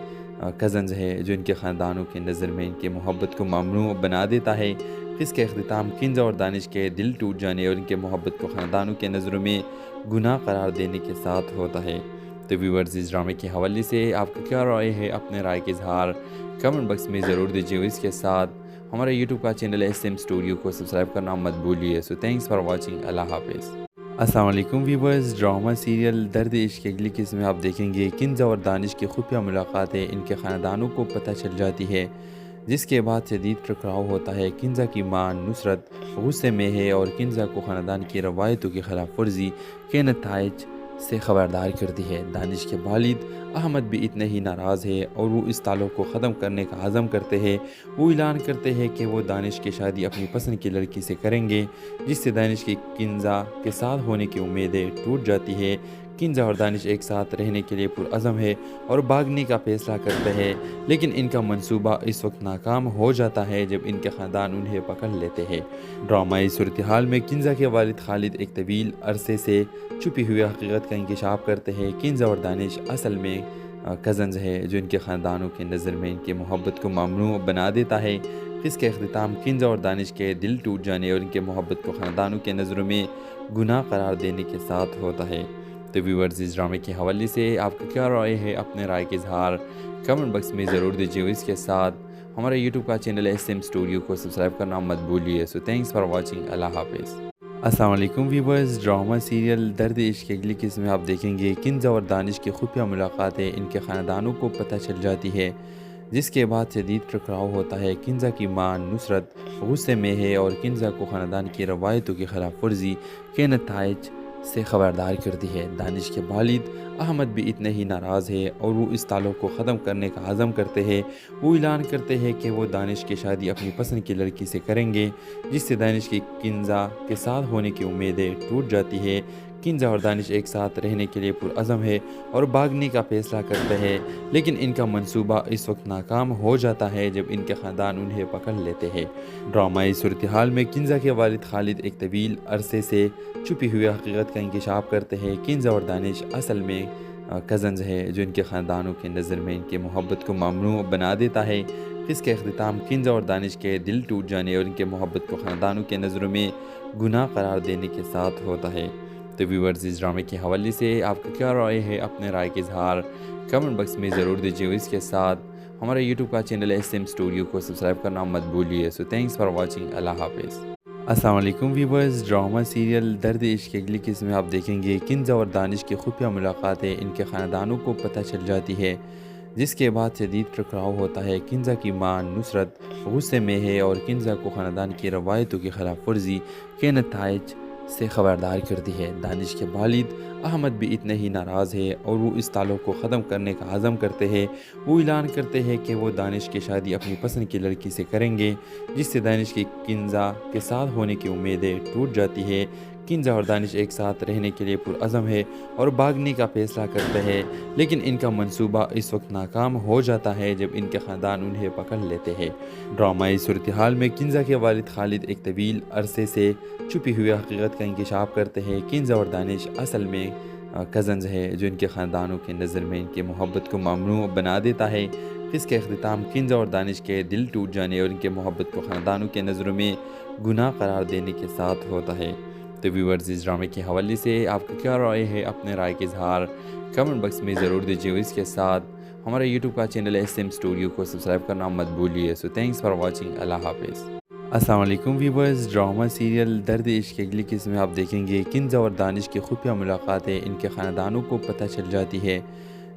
کزنز ہے، جو ان کے خاندانوں کے نظر میں ان کی محبت کو ممنوع بنا دیتا ہے۔ اس کا اختتام کنزا اور دانش کے دل ٹوٹ جانے اور ان کے محبت کو خاندانوں کے نظروں میں گناہ قرار دینے کے ساتھ ہوتا ہے۔ تو ویورز، اس ڈرامے کے حوالے سے آپ کا کیا رائے ہے؟ اپنے رائے کا اظہار کمنٹ باکس میں ضرور دیجیے، اور اس کے ساتھ ہمارے یوٹیوب کا چینل SM اسٹوڈیو کو سبسکرائب کرنا مت بھولیے۔ سو تھینکس فار واچنگ، اللہ حافظ۔ السلام علیکم ویورز، ڈرامہ سیریل درد عشق کی اگلی قسم میں آپ دیکھیں گے کنزا اور دانش کی خفیہ ملاقاتیں ان کے خاندانوں کو پتہ چل جاتی ہے، جس کے بعد شدید ٹکراؤ ہوتا ہے۔ کنزا کی ماں نصرت غصے میں ہے اور کنزا کو خاندان کی روایتوں کی خلاف ورزی کے نتائج سے خبردار کرتی ہے۔ دانش کے والد احمد بھی اتنے ہی ناراض ہے اور وہ اس تعلق کو ختم کرنے کا عزم کرتے ہیں۔ وہ اعلان کرتے ہیں کہ وہ دانش کی شادی اپنی پسند کی لڑکی سے کریں گے، جس سے دانش کی کنزا کے ساتھ ہونے کی امیدیں ٹوٹ جاتی ہے۔ کنزا اور دانش ایک ساتھ رہنے کے لیے پرعزم ہے اور بھاگنے کا فیصلہ کرتے ہیں، لیکن ان کا منصوبہ اس وقت ناکام ہو جاتا ہے جب ان کے خاندان انہیں پکڑ لیتے ہیں۔ ڈرامائی صورتحال میں کنزا کے والد خالد ایک طویل عرصے سے چھپی ہوئی حقیقت کا انکشاف کرتے ہیں۔ کنزا اور دانش اصل میں کزنز ہے، جو ان کے خاندانوں کے نظر میں ان کی محبت کو ممنوع بنا دیتا ہے۔ اس کا اختتام کنزا اور دانش کے دل ٹوٹ جانے اور ان کے محبت کو خاندانوں کے نظروں میں گناہ قرار دینے کے ساتھ ہوتا ہے۔ تو ویورز، اس ڈرامے کے حوالے سے آپ کا کیا رائے ہے؟ اپنے رائے کا اظہار کمنٹ باکس میں ضرور دیجیے، اور اس کے ساتھ ہمارے یوٹیوب کا چینل SM اسٹوڈیو کو سبسکرائب کرنا مت بھولیے۔ سو تھینکس فار واچنگ، اللہ حافظ۔ السلام علیکم ویورز، ڈرامہ سیریل درد عشق کی اگلی قسم میں آپ دیکھیں گے کنزا اور دانش کی خفیہ ملاقاتیں ان کے خاندانوں کو پتہ چل جاتی ہے، جس کے بعد شدید ٹکراؤ ہوتا ہے۔ کنزا کی ماں نصرت غصے میں ہے اور کنزا کو خاندان کی روایتوں کی خلاف ورزی کے نتائج سے خبردار کرتی ہے۔ دانش کے والد احمد بھی اتنے ہی ناراض ہے اور وہ اس تعلق کو ختم کرنے کا عزم کرتے ہیں۔ وہ اعلان کرتے ہیں کہ وہ دانش کی شادی اپنی پسند کی لڑکی سے کریں گے، جس سے دانش کی کنزا کے ساتھ ہونے کی امیدیں ٹوٹ جاتی ہے۔ کنزا اور دانش ایک ساتھ رہنے کے لیے پرعزم ہے اور بھاگنے کا فیصلہ کرتے ہیں، لیکن ان کا منصوبہ اس وقت ناکام ہو جاتا ہے جب ان کے خاندان انہیں پکڑ لیتے ہیں۔ ڈرامائی صورتحال میں کنزا کے والد خالد ایک طویل عرصے سے چھپی ہوئی حقیقت کا انکشاف کرتے ہیں۔ کنزا اور دانش اصل میں کزنز ہے، جو ان کے خاندانوں کے نظر میں ان کی محبت کو ممنوع بنا دیتا ہے۔ اس کا اختتام کنزا اور دانش کے دل ٹوٹ جانے اور ان کے محبت کو خاندانوں کے نظروں میں گناہ قرار دینے کے ساتھ ہوتا ہے۔ تو ویورز، اس ڈرامے کے حوالے سے آپ کا کیا رائے ہے؟ اپنے رائے کا اظہار کمنٹ باکس میں ضرور دیجیے، اور اس کے ساتھ ہمارے یوٹیوب کا چینل SM اسٹوڈیو کو سبسکرائب کرنا مت بھولیے۔ سو تھینکس فار واچنگ، اللہ حافظ۔ السلام علیکم ویورز، ڈرامہ سیریل درد عشق کی اگلی قسم میں آپ دیکھیں گے کنزا اور دانش کی خفیہ ملاقاتیں ان کے خاندانوں کو پتہ چل جاتی ہے، جس کے بعد شدید ٹکراؤ ہوتا ہے۔ کنزا کی ماں نصرت غصے میں ہے اور کنزا کو خاندان کی روایتوں کی خلاف ورزی کے نتائج سے خبردار کرتی ہے۔ دانش کے والد احمد بھی اتنے ہی ناراض ہے اور وہ اس تعلق کو ختم کرنے کا عزم کرتے ہیں۔ وہ اعلان کرتے ہیں کہ وہ دانش کی شادی اپنی پسند کی لڑکی سے کریں گے، جس سے دانش کی کنزا کے ساتھ ہونے کی امیدیں ٹوٹ جاتی ہے۔ کنزا اور دانش ایک ساتھ رہنے کے لیے پرعزم ہے اور بھاگنے کا فیصلہ کرتے ہیں، لیکن ان کا منصوبہ اس وقت ناکام ہو جاتا ہے جب ان کے خاندان انہیں پکڑ لیتے ہیں۔ ڈرامائی صورتحال میں کنزا کے والد خالد ایک طویل عرصے سے چھپی ہوئی حقیقت کا انکشاف کرتے ہیں۔ کنزا اور دانش اصل میں کزنز ہے، جو ان کے خاندانوں کے نظر میں ان کی محبت کو ممنوع بنا دیتا ہے۔ اس کے اختتام کنزا اور دانش کے دل ٹوٹ جانے اور ان کے محبت کو خاندانوں کے نظروں میں گناہ قرار دینے کے ساتھ ہوتا ہے۔ تو ویورز، اس ڈرامے کے حوالے سے آپ کا کیا رائے ہے؟ اپنے رائے کا اظہار کمنٹ باکس میں ضرور دیجیے، اور اس کے ساتھ ہمارے یوٹیوب کا چینل SM اسٹوڈیو کو سبسکرائب کرنا مت بھولیے۔ سو تھینکس فار واچنگ، اللہ حافظ۔ السلام علیکم ویورز، ڈرامہ سیریل درد عشق کی اگلی قسم میں آپ دیکھیں گے کنزا اور دانش کی خفیہ ملاقاتیں ان کے خاندانوں کو پتہ چل جاتی ہے،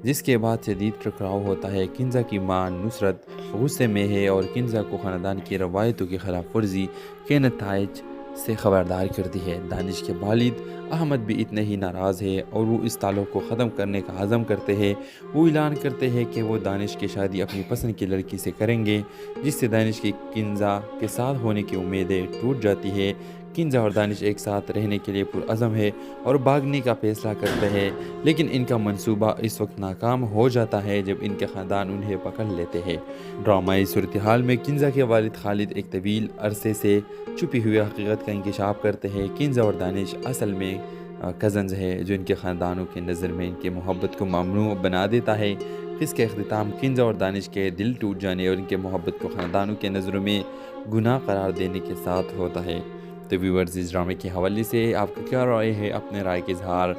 جس کے بعد شدید ٹکراؤ ہوتا ہے۔ کنزا کی ماں نصرت غصے میں ہے اور کنزا کو خاندان کی روایتوں کی خلاف ورزی کے نتائج سے خبردار کرتی ہے۔ دانش کے والد احمد بھی اتنے ہی ناراض ہے اور وہ اس تعلق کو ختم کرنے کا عزم کرتے ہیں۔ وہ اعلان کرتے ہیں کہ وہ دانش کی شادی اپنی پسند کی لڑکی سے کریں گے، جس سے دانش کی کنزا کے ساتھ ہونے کی امیدیں ٹوٹ جاتی ہے۔ کنزا اور دانش ایک ساتھ رہنے کے لیے پرعزم ہے اور بھاگنے کا فیصلہ کرتے ہیں، لیکن ان کا منصوبہ اس وقت ناکام ہو جاتا ہے جب ان کے خاندان انہیں پکڑ لیتے ہیں۔ ڈرامائی صورتحال میں کنزا کے والد خالد ایک طویل عرصے سے چھپی ہوئی حقیقت کا انکشاف کرتے ہیں۔ کنزا اور دانش اصل میں کزنز ہے، جو ان کے خاندانوں کے نظر میں ان کے محبت کو ممنوع بنا دیتا ہے۔ اس کے اختتام کنزا اور دانش کے دل ٹوٹ جانے اور ان کے محبت کو خاندانوں کے نظروں میں گناہ قرار دینے کے ساتھ ہوتا ہے۔ تو ویورز، اس ڈرامے کے حوالے سے آپ کا کیا رائے ہے؟ اپنے رائے کا اظہار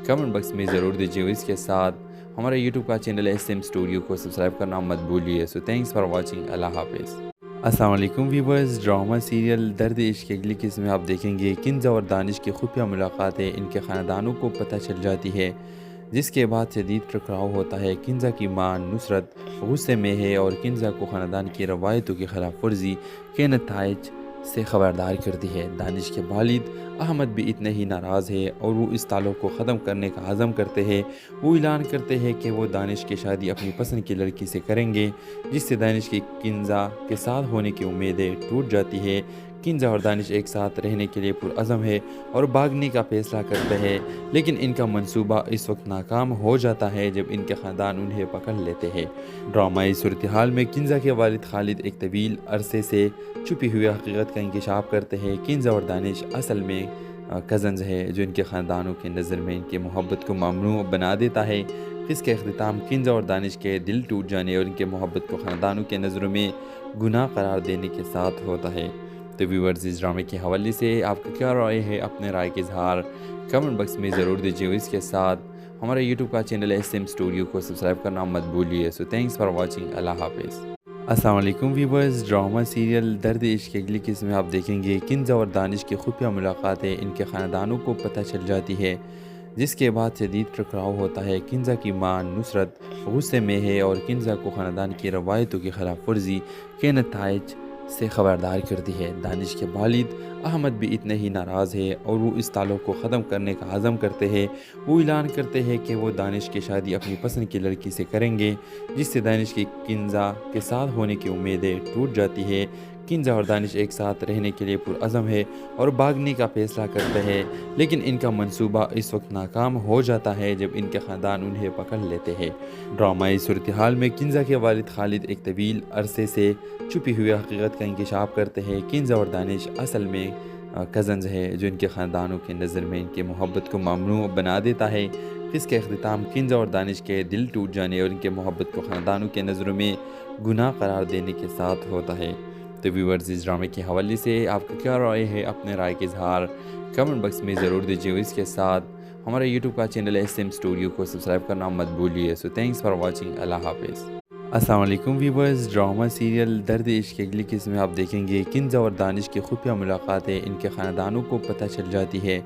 کمنٹ باکس میں ضرور دیجیے، اور اس کے ساتھ ہمارے یوٹیوب کا چینل SM اسٹوڈیو کو سبسکرائب کرنا مت بھولیے۔ سو تھینکس فار واچنگ، اللہ حافظ۔ السلام علیکم ویورز، ڈرامہ سیریل درد عشق کی اگلی قسم میں آپ دیکھیں گے کنزا اور دانش کی خفیہ ملاقاتیں ان کے خاندانوں کو پتہ چل جاتی ہے، جس کے بعد شدید ٹکراؤ ہوتا ہے۔ کنزا کی ماں نصرت غصے میں ہے اور کنزا کو خاندان کی روایتوں کی خلاف ورزی کے نتائج سے خبردار کرتی ہے۔ دانش کے والد احمد بھی اتنے ہی ناراض ہے اور وہ اس تعلق کو ختم کرنے کا عزم کرتے ہیں۔ وہ اعلان کرتے ہیں کہ وہ دانش کی شادی اپنی پسند کی لڑکی سے کریں گے، جس سے دانش کی کنزا کے ساتھ ہونے کی امیدیں ٹوٹ جاتی ہے۔ کنزا اور دانش ایک ساتھ رہنے کے لیے پرعزم ہے اور بھاگنے کا فیصلہ کرتے ہیں، لیکن ان کا منصوبہ اس وقت ناکام ہو جاتا ہے جب ان کے خاندان انہیں پکڑ لیتے ہیں۔ ڈرامائی صورتحال میں کنزا کے والد خالد ایک طویل عرصے سے چھپی ہوئی حقیقت کا انکشاف کرتے ہیں۔ کنزا اور دانش اصل میں کزنز ہے، جو ان کے خاندانوں کے نظر میں ان کے محبت کو ممنوع بنا دیتا ہے۔ اس کے اختتام کنزا اور دانش کے دل ٹوٹ جانے اور ان کے محبت کو خاندانوں کے نظروں میں گناہ قرار دینے کے ساتھ ہوتا ہے۔ تو ویورز، اس ڈرامے کے حوالے سے آپ کا کیا رائے ہے؟ اپنے رائے کا اظہار کمنٹ باکس میں ضرور دیجیے، اور اس کے ساتھ ہمارے یوٹیوب کا چینل SM اسٹوڈیو کو سبسکرائب کرنا مت بھولیے۔ سو تھینکس فار واچنگ، اللہ حافظ۔ السلام علیکم ویورز، ڈرامہ سیریل درد عشق کی اگلی قسم میں آپ دیکھیں گے کنزا اور دانش کی خفیہ ملاقاتیں ان کے خاندانوں کو پتہ چل جاتی ہے، جس کے بعد شدید ٹکراؤ ہوتا ہے۔ کنزا کی ماں نصرت غصے میں ہے اور کنزا کو خاندان کی روایتوں کی خلاف ورزی کے نتائج سے خبردار کرتی ہے۔ دانش کے والد احمد بھی اتنے ہی ناراض ہے اور وہ اس تعلق کو ختم کرنے کا عزم کرتے ہیں۔ وہ اعلان کرتے ہیں کہ وہ دانش کی شادی اپنی پسند کی لڑکی سے کریں گے، جس سے دانش کی کنزا کے ساتھ ہونے کی امیدیں ٹوٹ جاتی ہے۔ کنزا اور دانش ایک ساتھ رہنے کے لیے پرعزم ہے اور بھاگنے کا فیصلہ کرتے ہیں، لیکن ان کا منصوبہ اس وقت ناکام ہو جاتا ہے جب ان کے خاندان انہیں پکڑ لیتے ہیں۔ ڈرامائی صورتحال میں کنزا کے والد خالد ایک طویل عرصے سے چھپی ہوئی حقیقت کا انکشاف کرتے ہیں۔ کنزا اور دانش اصل میں کزنز ہے، جو ان کے خاندانوں کے نظر میں ان کے محبت کو ممنوع بنا دیتا ہے۔ اس کے اختتام کنزا اور دانش کے دل ٹوٹ جانے اور ان کے محبت کو خاندانوں کے نظروں میں گناہ قرار دینے کے ساتھ ہوتا ہے۔ تو ویورز، اس ڈرامے کے حوالے سے آپ کا کیا رائے ہے؟ اپنے رائے کا اظہار کمنٹ باکس میں ضرور دیجیے، اور اس کے ساتھ ہمارے یوٹیوب کا چینل SM اسٹوڈیو کو سبسکرائب کرنا مت بھولیے۔ سو تھینکس فار واچنگ، اللہ حافظ۔ السلام علیکم ویورز، ڈرامہ سیریل درد عشق کی اگلی قسم میں آپ دیکھیں گے کنزا اور دانش کی خفیہ ملاقاتیں ان کے خاندانوں کو پتہ چل جاتی ہے،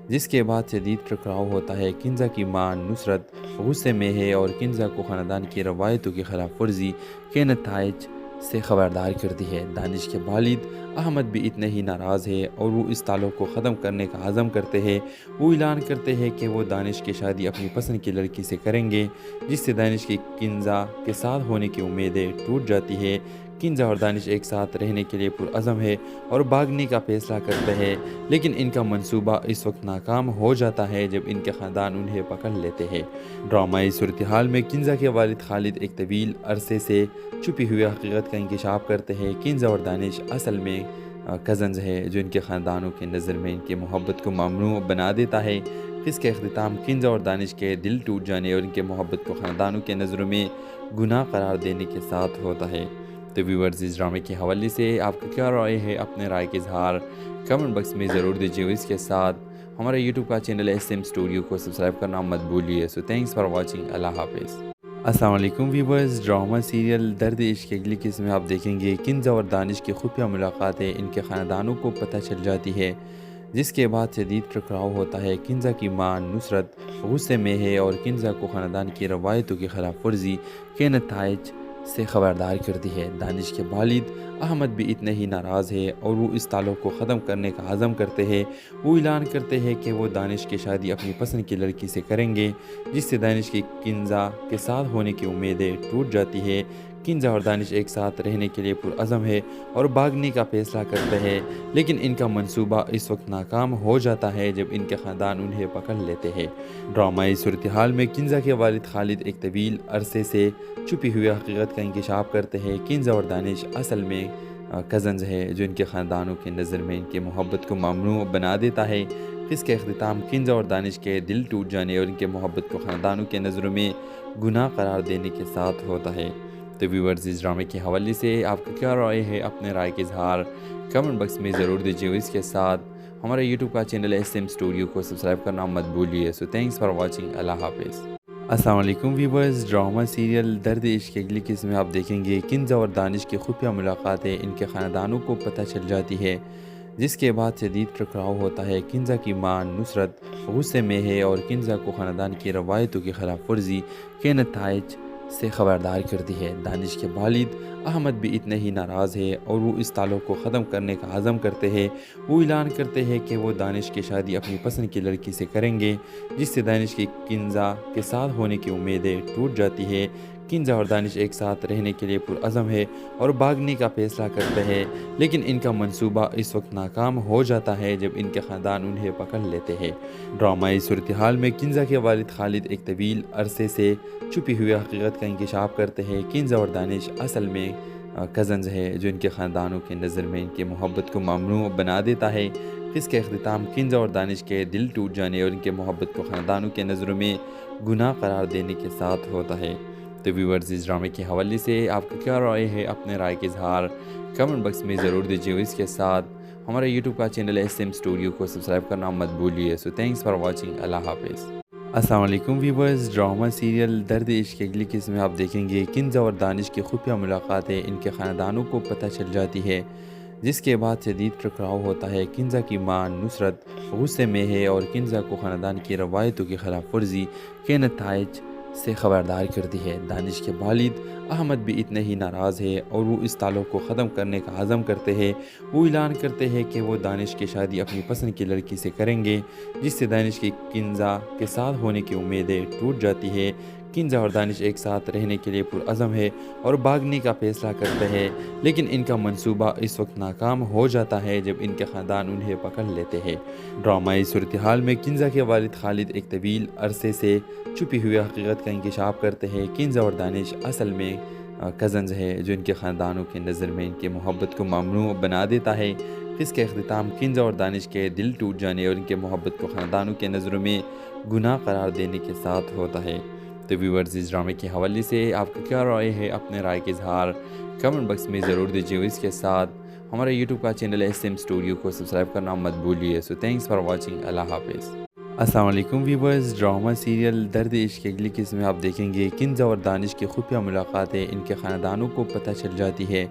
جس کے بعد شدید ٹکراؤ ہوتا ہے۔ کنزا کی ماں نصرت غصے میں ہے اور کنزا کو خاندان کی روایتوں کی خلاف ورزی کے نتائج سے خبردار کرتی ہے۔ دانش کے والد احمد بھی اتنے ہی ناراض ہے اور وہ اس تعلق کو ختم کرنے کا عزم کرتے ہیں۔ وہ اعلان کرتے ہیں کہ وہ دانش کی شادی اپنی پسند کی لڑکی سے کریں گے، جس سے دانش کی کنزا کے ساتھ ہونے کی امیدیں ٹوٹ جاتی ہے۔ کنزا اور دانش ایک ساتھ رہنے کے لیے پرعزم ہے اور بھاگنے کا فیصلہ کرتے ہیں، لیکن ان کا منصوبہ اس وقت ناکام ہو جاتا ہے جب ان کے خاندان انہیں پکڑ لیتے ہیں۔ ڈرامائی صورتحال میں کنزا کے والد خالد ایک طویل عرصے سے چھپی ہوئی حقیقت کا انکشاف کرتے ہیں۔ کنزا اور دانش اصل میں کزنز ہے، جو ان کے خاندانوں کے نظر میں ان کے محبت کو ممنوع بنا دیتا ہے۔ کہ اس کا اختتام کنزا اور دانش کے دل ٹوٹ جانے اور ان کے محبت کو خاندانوں کے نظروں میں گناہ قرار دینے کے ساتھ ہوتا ہے۔ تو ویورز، اس ڈرامے کے حوالے سے آپ کا کیا رائے ہے؟ اپنے رائے کا اظہار کمنٹ باکس میں ضرور دیجیے، اور اس کے ساتھ ہمارے یوٹیوب کا چینل SM اسٹوڈیو کو سبسکرائب کرنا مت بھولیے۔ سو تھینکس فار واچنگ، اللہ حافظ۔ السلام علیکم ویورز، ڈرامہ سیریل درد عشق کی اگلی قسم میں آپ دیکھیں گے کنزا اور دانش کی خفیہ ملاقاتیں ان کے خاندانوں کو پتہ چل جاتی ہے، جس کے بعد شدید ٹکراؤ ہوتا ہے۔ کنزا کی ماں نصرت غصے میں ہے اور کنزا کو خاندان کی روایتوں کی خلاف ورزی کے نتائج سے خبردار کرتی ہے۔ دانش کے والد احمد بھی اتنے ہی ناراض ہے اور وہ اس تعلق کو ختم کرنے کا عزم کرتے ہیں۔ وہ اعلان کرتے ہیں کہ وہ دانش کی شادی اپنی پسند کی لڑکی سے کریں گے، جس سے دانش کی کنزا کے ساتھ ہونے کی امیدیں ٹوٹ جاتی ہے۔ کنزا اور دانش ایک ساتھ رہنے کے لیے پرعزم ہے اور بھاگنے کا فیصلہ کرتے ہیں، لیکن ان کا منصوبہ اس وقت ناکام ہو جاتا ہے جب ان کے خاندان انہیں پکڑ لیتے ہیں۔ ڈرامائی صورتحال میں کنزا کے والد خالد ایک طویل عرصے سے چھپی ہوئی حقیقت کا انکشاف کرتے ہیں۔ کنزا اور دانش اصل میں کزنز ہے، جو ان کے خاندانوں کی نظر میں ان کی محبت کو ممنوع بنا دیتا ہے۔ اس کا اختتام کنزا اور دانش کے دل ٹوٹ جانے اور ان کے محبت کو خاندانوں کے نظروں میں گناہ قرار دینے کے ساتھ ہوتا ہے۔ تو ویورز، اس ڈرامے کے حوالے سے آپ کا کیا رائے ہے؟ اپنے رائے کا اظہار کمنٹ باکس میں ضرور دیجیے، اور اس کے ساتھ ہمارے یوٹیوب کا چینل SM اسٹوڈیو کو سبسکرائب کرنا مت بھولیے۔ سو تھینکس فار واچنگ، اللہ حافظ۔ السلام علیکم ویورز، ڈرامہ سیریل درد عشق کی اگلی قسم میں آپ دیکھیں گے کنزا اور دانش کی خفیہ ملاقاتیں ان کے خاندانوں کو پتہ چل جاتی ہے، جس کے بعد شدید ٹکراؤ ہوتا ہے۔ کنزا کی ماں نصرت غصے میں ہے اور کنزا کو خاندان کی روایتوں کی خلاف ورزی کے نتائج سے خبردار کرتی ہے۔ دانش کے والد احمد بھی اتنے ہی ناراض ہے اور وہ اس تعلق کو ختم کرنے کا عزم کرتے ہیں۔ وہ اعلان کرتے ہیں کہ وہ دانش کی شادی اپنی پسند کی لڑکی سے کریں گے، جس سے دانش کی کنزا کے ساتھ ہونے کی امیدیں ٹوٹ جاتی ہے۔ کنزا اور دانش ایک ساتھ رہنے کے لیے پرعزم ہے اور بھاگنے کا فیصلہ کرتے ہیں، لیکن ان کا منصوبہ اس وقت ناکام ہو جاتا ہے جب ان کے خاندان انہیں پکڑ لیتے ہیں۔ ڈرامائی صورتحال میں کنزا کے والد خالد ایک طویل عرصے سے چھپی ہوئی حقیقت کا انکشاف کرتے ہیں۔ کنزا اور دانش اصل میں کزنز ہے، جو ان کے خاندانوں کی نظر میں ان کی محبت کو ممنوع بنا دیتا ہے۔ اس کا اختتام کنزا اور دانش کے دل ٹوٹ جانے اور ان کے محبت کو خاندانوں کے نظروں میں گناہ قرار دینے کے ساتھ ہوتا ہے۔ تو ویورز، اس ڈرامے کے حوالے سے آپ کا کیا رائے ہے؟ اپنے رائے کا اظہار کمنٹ باکس میں ضرور دیجیے، اور اس کے ساتھ ہمارے یوٹیوب کا چینل SM اسٹوڈیو کو سبسکرائب کرنا مت بھولیے۔ سو تھینکس فار واچنگ، اللہ حافظ۔ السلام علیکم ویورز، ڈرامہ سیریل درد عشق کی اگلی قسم میں آپ دیکھیں گے کنزا اور دانش کی خفیہ ملاقاتیں ان کے خاندانوں کو پتہ چل جاتی ہے، جس کے بعد شدید ٹکراؤ ہوتا ہے۔ کنزا کی ماں نصرت غصے میں ہے اور کنزا کو خاندان کی روایتوں کی خلاف ورزی کے نتائج سے خبردار کرتی ہے۔ دانش کے والد احمد بھی اتنے ہی ناراض ہے اور وہ اس تعلق کو ختم کرنے کا عزم کرتے ہیں۔ وہ اعلان کرتے ہیں کہ وہ دانش کی شادی اپنی پسند کی لڑکی سے کریں گے، جس سے دانش کی کنزا کے ساتھ ہونے کی امیدیں ٹوٹ جاتی ہے۔ کنزا اور دانش ایک ساتھ رہنے کے لیے پرعزم ہے اور بھاگنے کا فیصلہ کرتے ہیں، لیکن ان کا منصوبہ اس وقت ناکام ہو جاتا ہے جب ان کے خاندان انہیں پکڑ لیتے ہیں۔ ڈرامائی صورتحال میں کنزا کے والد خالد ایک طویل عرصے سے چھپی ہوئی حقیقت کا انکشاف کرتے ہیں۔ کنزا اور دانش اصل میں کزنز ہے، جو ان کے خاندانوں کی نظر میں ان کی محبت کو ممنوع بنا دیتا ہے۔ اس کا اختتام کنزا اور دانش کے دل ٹوٹ جانے اور ان کے محبت کو خاندانوں کے نظروں میں گناہ قرار دینے کے ساتھ ہوتا ہے۔ تو ویورز، اس ڈرامے کے حوالے سے آپ کا کیا رائے ہے؟ اپنے رائے کا اظہار کمنٹ باکس میں ضرور دیجیے، اور اس کے ساتھ ہمارے یوٹیوب کا چینل SM اسٹوڈیو کو سبسکرائب کرنا مت بھولیے۔ سو تھینکس فار واچنگ، اللہ حافظ۔ السلام علیکم ویورز، ڈرامہ سیریل درد عشق کی اگلی قسم میں آپ دیکھیں گے کنزا اور دانش کی خفیہ ملاقاتیں ان کے خاندانوں کو پتہ چل جاتی ہے،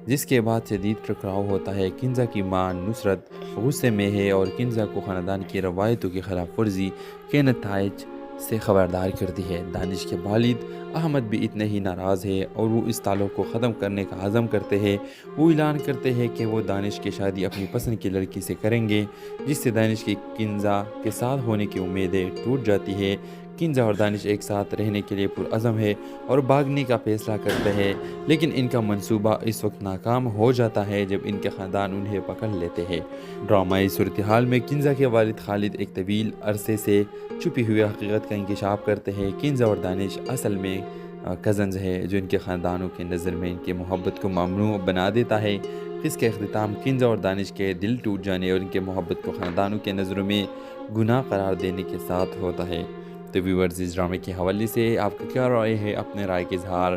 جس کے بعد شدید ٹکراؤ ہوتا ہے۔ کنزا کی ماں نصرت غصے میں ہے اور کنزا کو خاندان کی روایتوں کی خلاف ورزی کے نتائج سے خبردار کرتی ہے۔ دانش کے والد احمد بھی اتنے ہی ناراض ہے اور وہ اس تعلق کو ختم کرنے کا عزم کرتے ہیں۔ وہ اعلان کرتے ہیں کہ وہ دانش کی شادی اپنی پسند کی لڑکی سے کریں گے، جس سے دانش کی کنزا کے ساتھ ہونے کی امیدیں ٹوٹ جاتی ہے۔ کنزا اور دانش ایک ساتھ رہنے کے لیے پرعزم ہے اور بھاگنے کا فیصلہ کرتے ہیں، لیکن ان کا منصوبہ اس وقت ناکام ہو جاتا ہے جب ان کے خاندان انہیں پکڑ لیتے ہیں۔ ڈرامائی صورتحال میں کنزا کے والد خالد ایک طویل عرصے سے چھپی ہوئی حقیقت کا انکشاف کرتے ہیں۔ کنزا اور دانش اصل میں کزنز ہے، جو ان کے خاندانوں کی نظر میں ان کی محبت کو ممنوع بنا دیتا ہے۔ جس کا اختتام کنزا اور دانش کے دل ٹوٹ جانے اور ان کے محبت کو خاندانوں کے نظروں میں گناہ قرار دینے کے ساتھ ہوتا ہے۔ تو ویورز، اس ڈرامے کے حوالے سے آپ کا کیا رائے ہے؟ اپنے رائے کا اظہار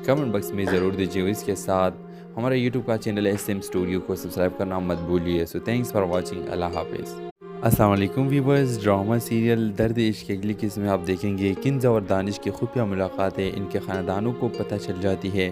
کمنٹ باکس میں ضرور دیجیے۔ اس کے ساتھ ہمارا یوٹیوب کا چینل SM اسٹوڈیو کو سبسکرائب کرنا مت بھولیے۔ سو تھینکس فار واچنگ۔ اللہ حافظ۔ السلام علیکم ویورز، ڈرامہ سیریل درد عشق کی اگلی قسط میں آپ دیکھیں گے کنزا اور دانش کی خفیہ ملاقات ہے، ان کے خاندانوں کو پتہ چل جاتی ہے،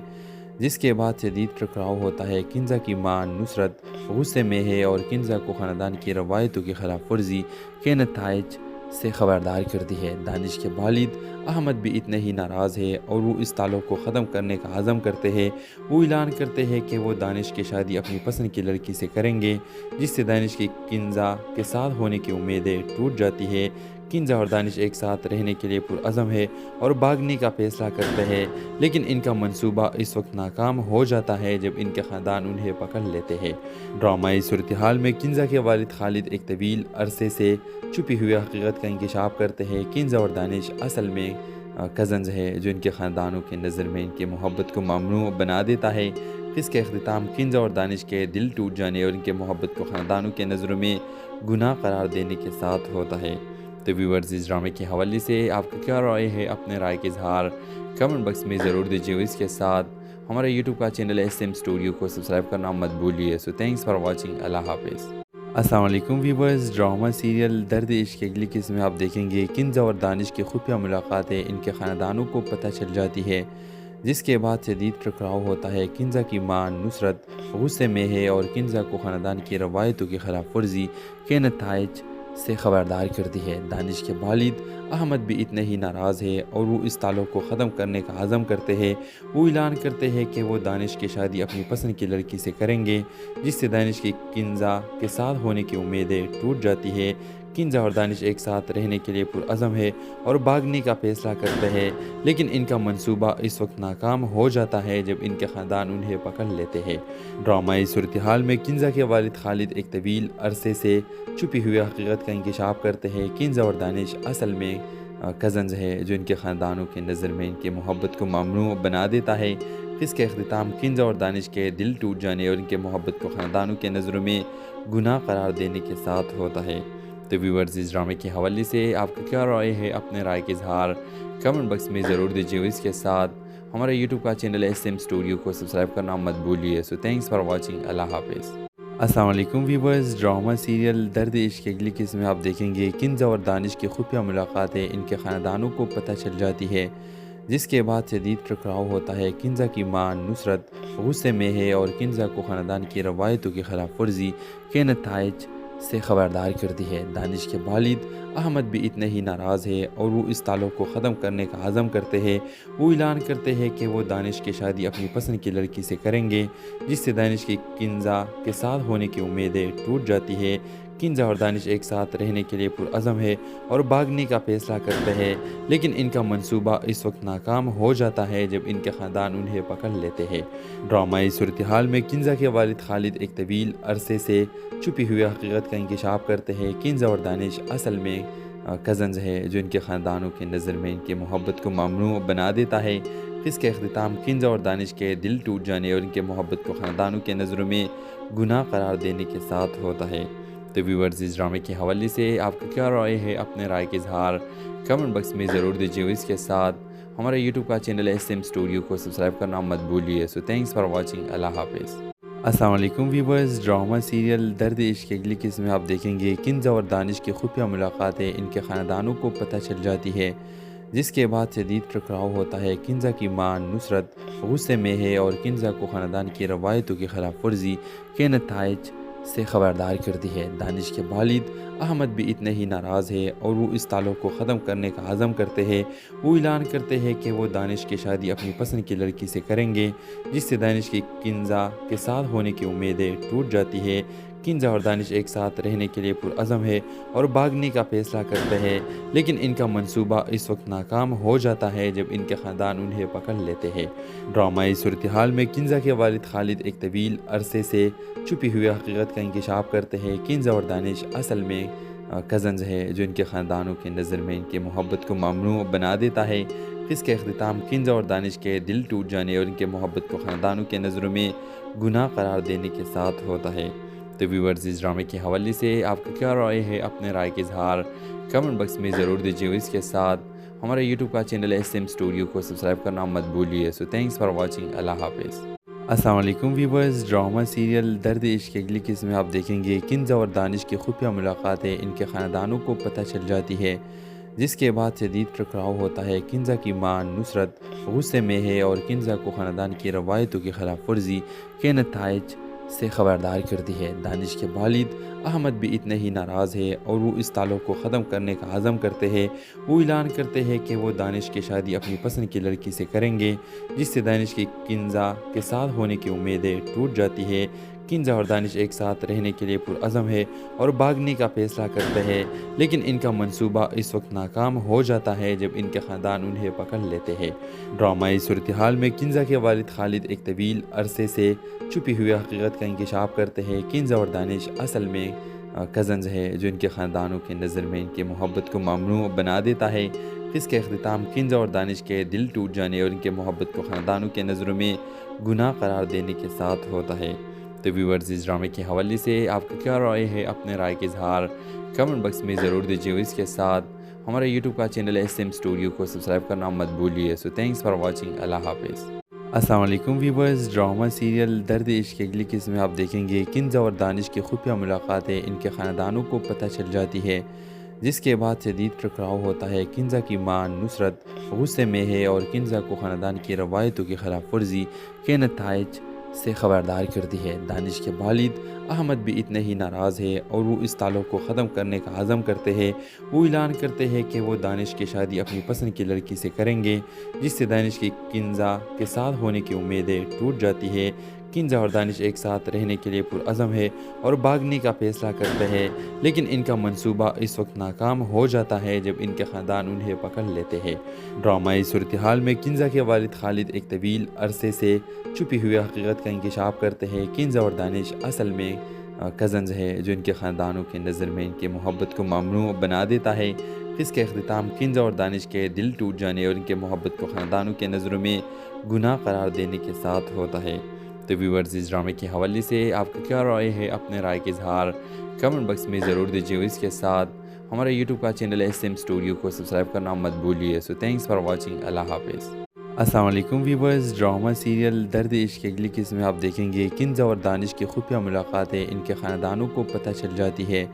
جس کے بعد شدید ٹکراؤ ہوتا ہے۔ کنزا کی ماں نصرت غصے میں ہے اور کنزا کو خاندان کی روایتوں کی خلاف ورزی کے نتائج سے خبردار کرتی ہے۔ دانش کے والد احمد بھی اتنے ہی ناراض ہے اور وہ اس تعلق کو ختم کرنے کا عزم کرتے ہیں۔ وہ اعلان کرتے ہیں کہ وہ دانش کی شادی اپنی پسند کی لڑکی سے کریں گے، جس سے دانش کی کنزا کے ساتھ ہونے کی امیدیں ٹوٹ جاتی ہے۔ کنزا اور دانش ایک ساتھ رہنے کے لیے پرعزم ہے اور بھاگنے کا فیصلہ کرتے ہیں، لیکن ان کا منصوبہ اس وقت ناکام ہو جاتا ہے جب ان کے خاندان انہیں پکڑ لیتے ہیں۔ ڈرامائی صورتحال میں کنزا کے والد خالد ایک طویل عرصے سے چھپی ہوئی حقیقت کا انکشاف کرتے ہیں۔ کنزا اور دانش اصل میں کزنز ہے، جو ان کے خاندانوں کی نظر میں ان کی محبت کو ممنوع بنا دیتا ہے۔ اس کا اختتام کنزا اور دانش کے دل ٹوٹ جانے اور ان کے محبت کو خاندانوں کے نظروں میں گناہ قرار دینے کے ساتھ ہوتا ہے۔ تو ویورز، اس ڈرامے کے حوالے سے آپ کا کیا رائے ہے؟ اپنے رائے کا اظہار کمنٹ باکس میں ضرور دیجیے۔ اس کے ساتھ ہمارا یوٹیوب کا چینل SM اسٹوڈیو کو سبسکرائب کرنا مت بھولیے۔ سو تھینکس فار واچنگ۔ اللہ حافظ۔ السلام علیکم ویورز، ڈرامہ سیریل درد عشق کی اگلی قسط میں آپ دیکھیں گے کنزا اور دانش کی خفیہ ملاقات ہے، ان کے خاندانوں کو پتہ چل جاتی ہے، جس کے بعد شدید ٹکراؤ ہوتا ہے۔ کنزا کی ماں نصرت غصے میں ہے اور کنزا کو خاندان کی روایتوں کی خلاف ورزی کے نتائج سے خبردار کرتی ہے۔ دانش کے والد احمد بھی اتنے ہی ناراض ہے اور وہ اس تعلق کو ختم کرنے کا عزم کرتے ہیں۔ وہ اعلان کرتے ہیں کہ وہ دانش کی شادی اپنی پسند کی لڑکی سے کریں گے، جس سے دانش کی کنزا کے ساتھ ہونے کی امیدیں ٹوٹ جاتی ہے۔ کنزا اور دانش ایک ساتھ رہنے کے لیے پرعزم ہے اور بھاگنے کا فیصلہ کرتے ہیں، لیکن ان کا منصوبہ اس وقت ناکام ہو جاتا ہے جب ان کے خاندان انہیں پکڑ لیتے ہیں۔ ڈرامائی صورتحال میں کنزا کے والد خالد ایک طویل عرصے سے چھپی ہوئی حقیقت کا انکشاف کرتے ہیں۔ کنزا اور دانش اصل میں کزنز ہے، جو ان کے خاندانوں کی نظر میں ان کی محبت کو ممنوع بنا دیتا ہے۔ اس کا اختتام کنزا اور دانش کے دل ٹوٹ جانے اور ان کے محبت کو خاندانوں کے نظروں میں گناہ قرار دینے کے ساتھ ہوتا ہے۔ تو ویورز، اس ڈرامے کے حوالے سے آپ کا کیا رائے ہے؟ اپنے رائے کا اظہار کمنٹ باکس میں ضرور دیجیے۔ اس کے ساتھ ہمارا یوٹیوب کا چینل SM اسٹوڈیو کو سبسکرائب کرنا مت بھولیے۔ سو تھینکس فار واچنگ۔ اللہ حافظ۔ السلام علیکم ویورز، ڈرامہ سیریل درد عشق کی اگلی قسط میں آپ دیکھیں گے کنزا اور دانش کی خفیہ ملاقات ہے، ان کے خاندانوں کو پتہ چل جاتی ہے، جس کے بعد شدید ٹکراؤ ہوتا ہے۔ کنزا کی ماں نصرت غصے میں ہے اور کنزا کو خاندان کی روایتوں کی خلاف ورزی کے نتائج سے خبردار کرتی ہے۔ دانش کے والد احمد بھی اتنے ہی ناراض ہے اور وہ اس تعلق کو ختم کرنے کا عزم کرتے ہیں۔ وہ اعلان کرتے ہیں کہ وہ دانش کی شادی اپنی پسند کی لڑکی سے کریں گے، جس سے دانش کی کنزا کے ساتھ ہونے کی امیدیں ٹوٹ جاتی ہے۔ کنزا اور دانش ایک ساتھ رہنے کے لیے پرعزم ہے اور بھاگنے کا فیصلہ کرتے ہیں، لیکن ان کا منصوبہ اس وقت ناکام ہو جاتا ہے جب ان کے خاندان انہیں پکڑ لیتے ہیں۔ ڈرامائی صورتحال میں کنزا کے والد خالد ایک طویل عرصے سے چھپی ہوئی حقیقت کا انکشاف کرتے ہیں۔ کنزا اور دانش اصل میں کزنز ہے، جو ان کے خاندانوں کی نظر میں ان کی محبت کو ممنوع بنا دیتا ہے۔ اس کا اختتام کنزا اور دانش کے دل ٹوٹ جانے اور ان کے محبت کو خاندانوں کے نظروں میں گناہ قرار دینے کے ساتھ ہوتا ہے۔ تو ویورز، اس ڈرامے کے حوالے سے آپ کا کیا رائے ہے؟ اپنے رائے کا اظہار کمنٹ باکس میں ضرور دیجیے۔ اس کے ساتھ ہمارا یوٹیوب کا چینل SM اسٹوڈیو کو سبسکرائب کرنا مت بھولیے۔ سو تھینکس فار واچنگ۔ اللہ حافظ۔ السلام علیکم ویورز، ڈرامہ سیریل درد عشق کی اگلی قسط میں آپ دیکھیں گے کنزا اور دانش کی خفیہ ملاقات ہے، ان کے خاندانوں کو پتہ چل جاتی ہے، جس کے بعد شدید ٹکراؤ ہوتا ہے۔ کنزا کی ماں نصرت غصے میں ہے اور کنزا کو خاندان کی روایتوں کی خلاف ورزی کے نتائج سے خبردار کرتی ہے۔ دانش کے والد احمد بھی اتنے ہی ناراض ہے اور وہ اس تعلق کو ختم کرنے کا عزم کرتے ہیں۔ وہ اعلان کرتے ہیں کہ وہ دانش کی شادی اپنی پسند کی لڑکی سے کریں گے، جس سے دانش کی کنزا کے ساتھ ہونے کی امیدیں ٹوٹ جاتی ہے۔ کنزا اور دانش ایک ساتھ رہنے کے لیے پرعزم ہے اور بھاگنے کا فیصلہ کرتے ہیں، لیکن ان کا منصوبہ اس وقت ناکام ہو جاتا ہے جب ان کے خاندان انہیں پکڑ لیتے ہیں۔ ڈرامائی صورتحال میں کنزا کے والد خالد ایک طویل عرصے سے چھپی ہوئی حقیقت کا انکشاف کرتے ہیں۔ کنزا اور دانش اصل میں کزنز ہے، جو ان کے خاندانوں کی نظر میں ان کی محبت کو ممنوع بنا دیتا ہے۔ اس کا اختتام کنزا اور دانش کے دل ٹوٹ جانے اور ان کے محبت کو خاندانوں کے نظروں میں گناہ قرار دینے کے ساتھ ہوتا ہے۔ تو ویورز، اس ڈرامے کے حوالے سے آپ کا کیا رائے ہے؟ اپنے رائے کا اظہار کمنٹ باکس میں ضرور دیجیے، اور اس کے ساتھ ہمارے یوٹیوب کا چینل SM اسٹوڈیو کو سبسکرائب کرنا مت بھولیے۔ سو تھینکس فار واچنگ، اللہ حافظ۔ السلام علیکم ویورز، ڈرامہ سیریل درد عشق کی اگلی قسم میں آپ دیکھیں گے کنزا اور دانش کی خفیہ ملاقات ہے، ان کے خاندانوں کو پتہ چل جاتی ہے، جس کے بعد شدید ٹکراؤ ہوتا ہے۔ کنزا کی ماں نصرت غصے میں ہے اور کنزا کو خاندان کی روایتوں کی خلاف ورزی کے نتائج سے خبردار کرتی ہے۔ دانش کے والد احمد بھی اتنے ہی ناراض ہے اور وہ اس تعلق کو ختم کرنے کا عزم کرتے ہیں۔ وہ اعلان کرتے ہیں کہ وہ دانش کی شادی اپنی پسند کی لڑکی سے کریں گے، جس سے دانش کی کنزا کے ساتھ ہونے کی امیدیں ٹوٹ جاتی ہے۔ کنزا اور دانش ایک ساتھ رہنے کے لیے پرعزم ہے اور بھاگنے کا فیصلہ کرتے ہیں، لیکن ان کا منصوبہ اس وقت ناکام ہو جاتا ہے جب ان کے خاندان انہیں پکڑ لیتے ہیں۔ ڈرامائی صورتحال میں کنزا کے والد خالد ایک طویل عرصے سے چھپی ہوئی حقیقت کا انکشاف کرتے ہیں۔ کنزا اور دانش اصل میں کزنز ہے، جو ان کے خاندانوں کی نظر میں ان کی محبت کو ممنوع بنا دیتا ہے۔ اس کے اختتام کنزا اور دانش کے دل ٹوٹ جانے اور ان کے محبت کو خاندانوں کے نظروں میں گناہ قرار دینے کے ساتھ ہوتا ہے۔ تو ویورز، اس ڈرامے کے حوالے سے آپ کا کیا رائے ہے؟ اپنے رائے کا اظہار کمنٹ باکس میں ضرور دیجیے، اور اس کے ساتھ ہمارے یوٹیوب کا چینل SM اسٹوڈیو کو سبسکرائب کرنا مت بھولیے۔ سو تھینکس فار واچنگ، اللہ حافظ۔ السلام علیکم ویورز، ڈرامہ سیریل درد عشق کی اگلی قسم میں آپ دیکھیں گے کنزا اور دانش کی خفیہ ملاقات ہے، ان کے خاندانوں کو پتہ چل جاتی ہے، جس کے بعد شدید ٹکراؤ ہوتا ہے۔ کنزا کی ماں نصرت غصے میں ہے اور کنزا کو خاندان کی روایتوں کی خلاف ورزی کے نتائج سے خبردار کرتی ہے۔ دانش کے والد احمد بھی اتنے ہی ناراض ہے اور وہ اس تعلق کو ختم کرنے کا عزم کرتے ہیں۔ وہ اعلان کرتے ہیں کہ وہ دانش کی شادی اپنی پسند کی لڑکی سے کریں گے، جس سے دانش کی کنزا کے ساتھ ہونے کی امیدیں ٹوٹ جاتی ہے۔ کنزا اور دانش ایک ساتھ رہنے کے لیے پرعزم ہے اور بھاگنے کا فیصلہ کرتے ہیں، لیکن ان کا منصوبہ اس وقت ناکام ہو جاتا ہے جب ان کے خاندان انہیں پکڑ لیتے ہیں۔ ڈرامائی صورتحال میں کنزا کے والد خالد ایک طویل عرصے سے چھپی ہوئی حقیقت کا انکشاف کرتے ہیں۔ کنزا اور دانش اصل میں کزنز ہے، جو ان کے خاندانوں کی نظر میں ان کی محبت کو ممنوع بنا دیتا ہے۔ اس کے اختتام کنزا اور دانش کے دل ٹوٹ جانے اور ان کے محبت کو خاندانوں کے نظروں میں گناہ قرار دینے کے ساتھ ہوتا ہے۔ تو ویورز، اس ڈرامے کے حوالے سے آپ کا کیا رائے ہے؟ اپنے رائے کا اظہار کمنٹ باکس میں ضرور دیجیے، اور اس کے ساتھ ہمارے یوٹیوب کا چینل SM اسٹوڈیو کو سبسکرائب کرنا مت بھولیے۔ سو تھینکس فار واچنگ، اللہ حافظ۔ السلام علیکم ویورز، ڈرامہ سیریل درد عشق کی اگلی قسم میں آپ دیکھیں گے کنزا اور دانش کی خفیہ ملاقات ہے، ان کے خاندانوں کو پتہ چل جاتی ہے،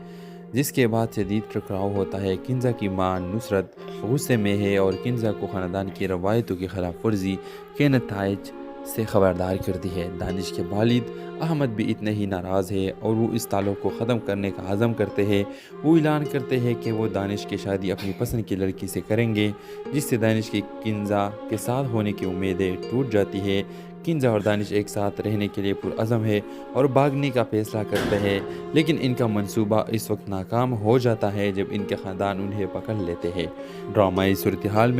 جس کے بعد شدید ٹکراؤ ہوتا ہے۔ کنزا کی ماں نصرت غصے میں ہے اور کنزا کو خاندان کی روایتوں کی خلاف ورزی کے نتائج سے خبردار کرتی ہے۔ دانش کے والد احمد بھی اتنے ہی ناراض ہے اور وہ اس تعلق کو ختم کرنے کا عزم کرتے ہیں۔ وہ اعلان کرتے ہیں کہ وہ دانش کی شادی اپنی پسند کی لڑکی سے کریں گے، جس سے دانش کی کنزا کے ساتھ ہونے کی امیدیں ٹوٹ جاتی ہے۔ کنزا اور دانش ایک ساتھ رہنے کے لیے پرعزم ہے اور بھاگنے کا فیصلہ کرتے ہیں، لیکن ان کا منصوبہ اس وقت ناکام ہو جاتا ہے جب ان کے خاندان انہیں پکڑ لیتے ہیں۔ ڈرامائی صورتحال میں